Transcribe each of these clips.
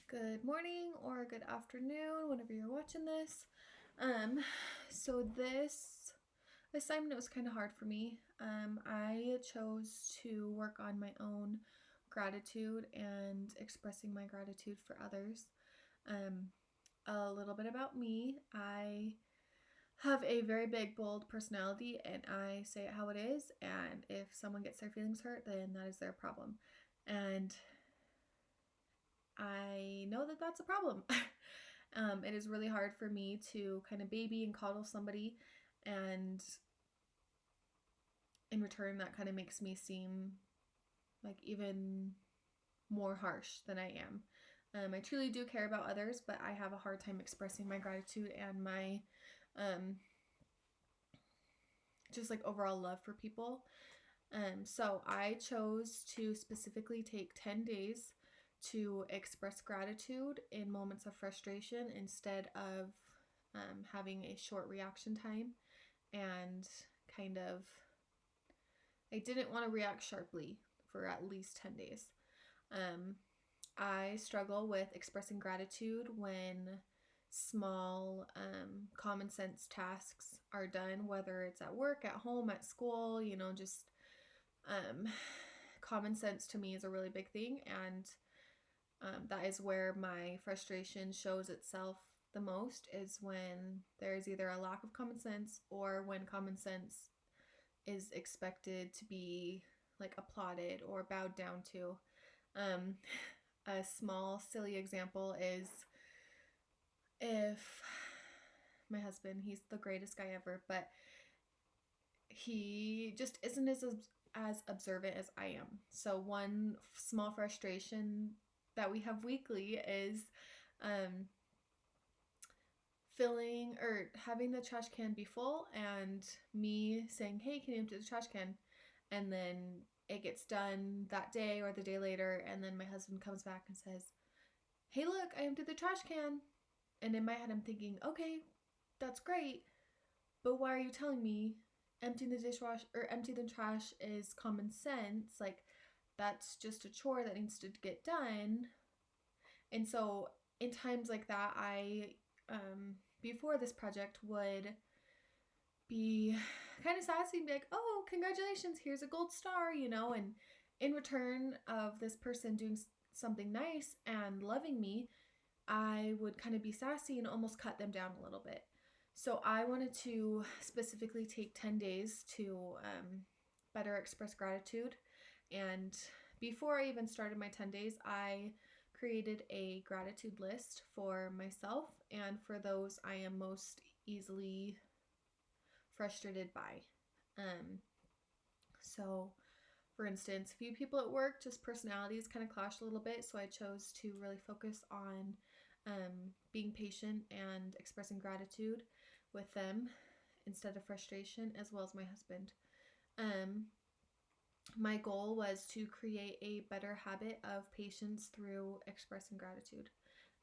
Good morning or good afternoon, whenever you're watching this. So this assignment was kind of hard for me. I chose to work on my own gratitude and expressing my gratitude for others. A little bit about me. I have a very big, bold personality, and I say it how it is. And if someone gets their feelings hurt, then that is their problem. And I know that that's a problem. It is really hard for me to kind of baby and coddle somebody, and in return, that kind of makes me seem like even more harsh than I am. I truly do care about others, but I have a hard time expressing my gratitude and my um, just like overall love for people. So I chose to specifically take 10 days to express gratitude in moments of frustration instead of having a short reaction time. And kind of, I didn't want to react sharply for at least 10 days. I struggle with expressing gratitude when small, common sense tasks are done, whether it's at work, at home, at school, just common sense to me is a really big thing. And that is where my frustration shows itself the most, is when there's either a lack of common sense or when common sense is expected to be like applauded or bowed down to. A small silly example is if my husband, he's the greatest guy ever, but he just isn't as observant as I am. So one small frustration that we have weekly is filling or having the trash can be full and me saying, "Hey, can you empty the trash can?" And then it gets done that day or the day later, and then my husband comes back and says, "Hey, look, I emptied the trash can." And in my head I'm thinking, "Okay, that's great, but why are you telling me emptying the dishwasher or empty the trash is common sense? Like, that's just a chore that needs to get done." And so in times like that, I before this project would be kind of sassy and be like, "Oh, congratulations, here's a gold star," and in return of this person doing something nice and loving me, I would kind of be sassy and almost cut them down a little bit. So I wanted to specifically take 10 days to better express gratitude. And before I even started my 10 days, I created a gratitude list for myself and for those I am most easily frustrated by. So, for instance, a few people at work, just personalities kind of clashed a little bit, so I chose to really focus on being patient and expressing gratitude with them instead of frustration, as well as my husband. My goal was to create a better habit of patience through expressing gratitude.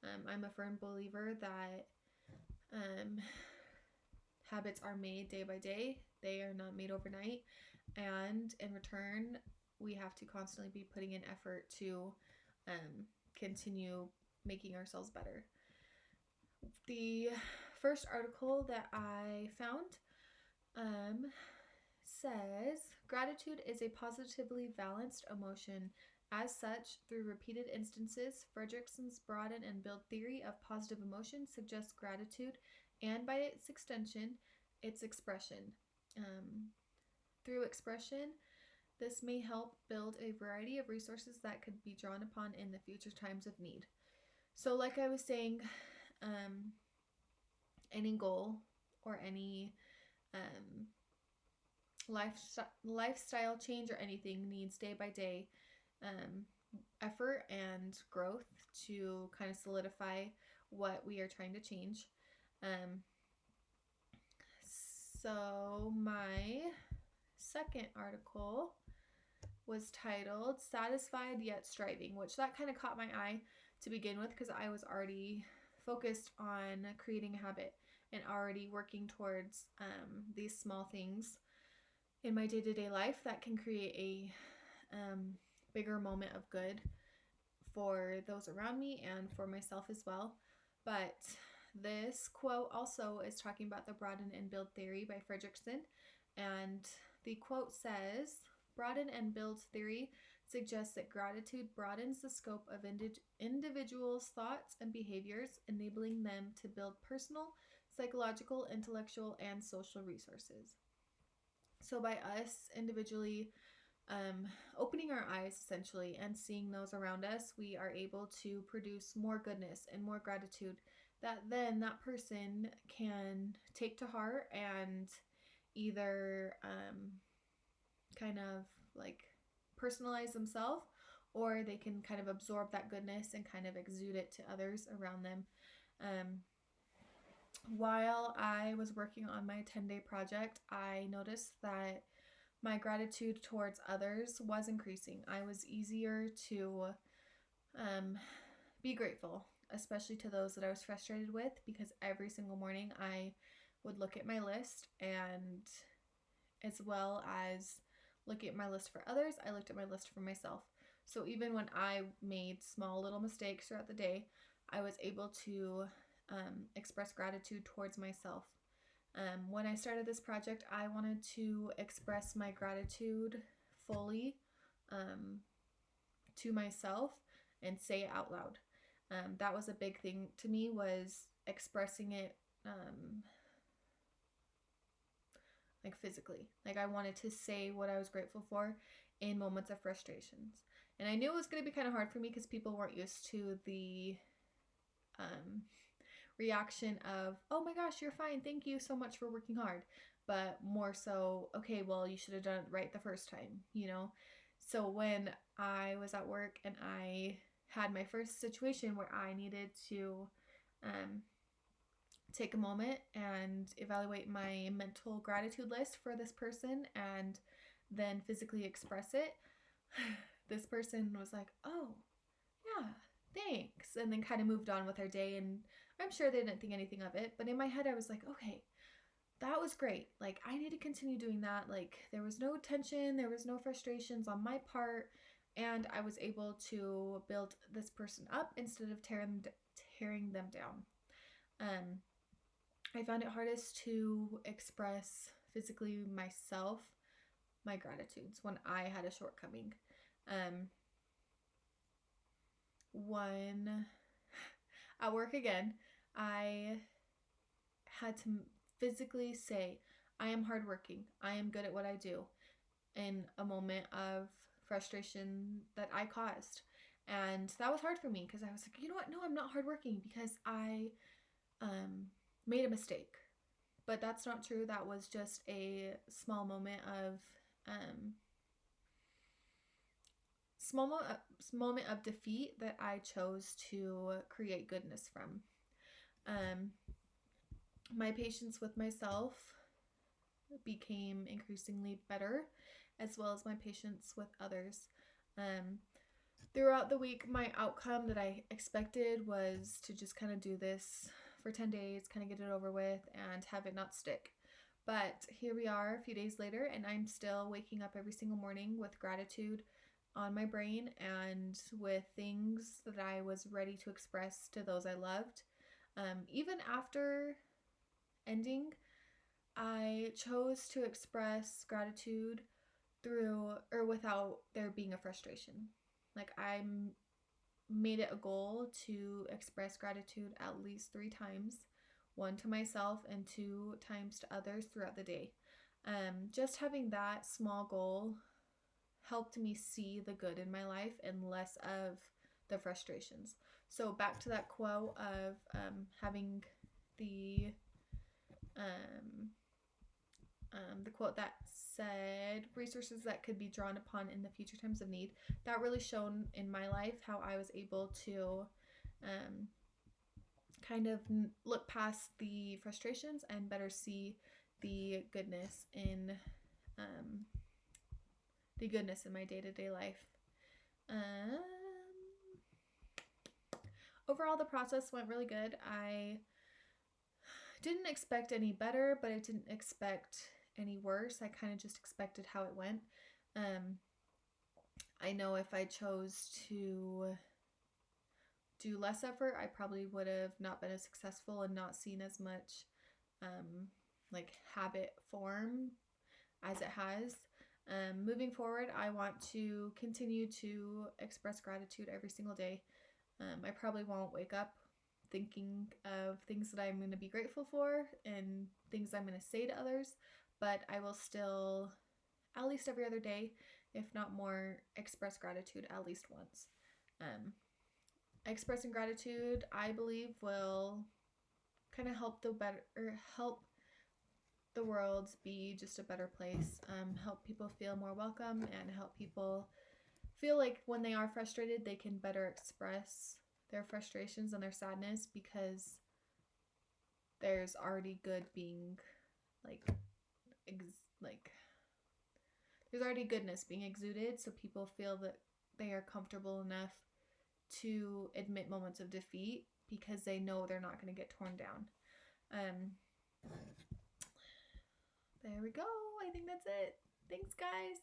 I'm a firm believer that habits are made day by day, they are not made overnight, and in return, we have to constantly be putting in effort to continue making ourselves better. The first article that I found says, "Gratitude is a positively balanced emotion. As such, through repeated instances, Frederickson's broaden and build theory of positive emotion suggests gratitude, and by its extension, its expression. Through expression, this may help build a variety of resources that could be drawn upon in the future times of need." So, like I was saying, any goal or any lifestyle change or anything needs day by day effort and growth to kind of solidify what we are trying to change. So my second article was titled "Satisfied Yet Striving," which that kind of caught my eye to begin with because I was already focused on creating a habit and already working towards these small things in my day-to-day life that can create a bigger moment of good for those around me and for myself as well. But this quote also is talking about the broaden and build theory by Fredrickson. And the quote says, broaden and build theory suggests that gratitude broadens the scope of individuals' thoughts and behaviors, enabling them to build personal, psychological, intellectual, and social resources. So by us individually opening our eyes essentially and seeing those around us, we are able to produce more goodness and more gratitude that then that person can take to heart and either kind of like personalize themselves, or they can kind of absorb that goodness and kind of exude it to others around them. While I was working on my 10-day project, I noticed that my gratitude towards others was increasing. I was easier to be grateful, especially to those that I was frustrated with, because every single morning I would look at my list, and as well as looking at my list for others, I looked at my list for myself. So even when I made small little mistakes throughout the day, I was able to express gratitude towards myself. When I started this project, I wanted to express my gratitude fully to myself and say it out loud. That was a big thing to me, was expressing it like physically. Like I wanted to say what I was grateful for in moments of frustrations. And I knew it was going to be kind of hard for me because people weren't used to the reaction of, oh my gosh, you're fine, thank you so much for working hard, but more so, okay, well, you should have done it right the first time, you know? So when I was at work and I had my first situation where I needed to take a moment and evaluate my mental gratitude list for this person and then physically express it, this person was like, oh, yeah, thanks, and then kind of moved on with their day. And I'm sure they didn't think anything of it, but in my head I was like, okay, that was great. Like, I need to continue doing that. Like, there was no tension, there was no frustrations on my part, and I was able to build this person up instead of tearing them down. I found it hardest to express physically myself my gratitudes when I had a shortcoming. When at work again, I had to physically say, I am hardworking, I am good at what I do, in a moment of frustration that I caused. And that was hard for me because I was like, you know what? No, I'm not hardworking because I made a mistake. But that's not true. That was just a small moment of moment of defeat that I chose to create goodness from. My patience with myself became increasingly better, as well as my patience with others. Throughout the week, my outcome that I expected was to just kind of do this for 10 days, kind of get it over with, and have it not stick. But here we are a few days later, and I'm still waking up every single morning with gratitude on my brain and with things that I was ready to express to those I loved. Even after ending, I chose to express gratitude through or without there being a frustration. Like, I made it a goal to express gratitude at least 3 times, 1 to myself and 2 times to others throughout the day. Just having that small goal helped me see the good in my life and less of the frustrations. So back to that quote of having the quote that said, resources that could be drawn upon in the future times of need. That really shone in my life how I was able to kind of look past the frustrations and better see the goodness in my day-to-day life. Overall, the process went really good. I didn't expect any better, but I didn't expect any worse. I kind of just expected how it went. I know if I chose to do less effort, I probably would have not been as successful and not seen as much like habit form as it has. Moving forward, I want to continue to express gratitude every single day. I probably won't wake up thinking of things that I'm going to be grateful for and things I'm going to say to others, but I will still, at least every other day, if not more, express gratitude at least once. Expressing gratitude, I believe, will kind of help the world be just a better place. Help people feel more welcome and help people feel like when they are frustrated, they can better express their frustrations and their sadness because there's already good being there's already goodness being exuded, so people feel that they are comfortable enough to admit moments of defeat because they know they're not going to get torn down. There we go. I think that's it. Thanks, guys.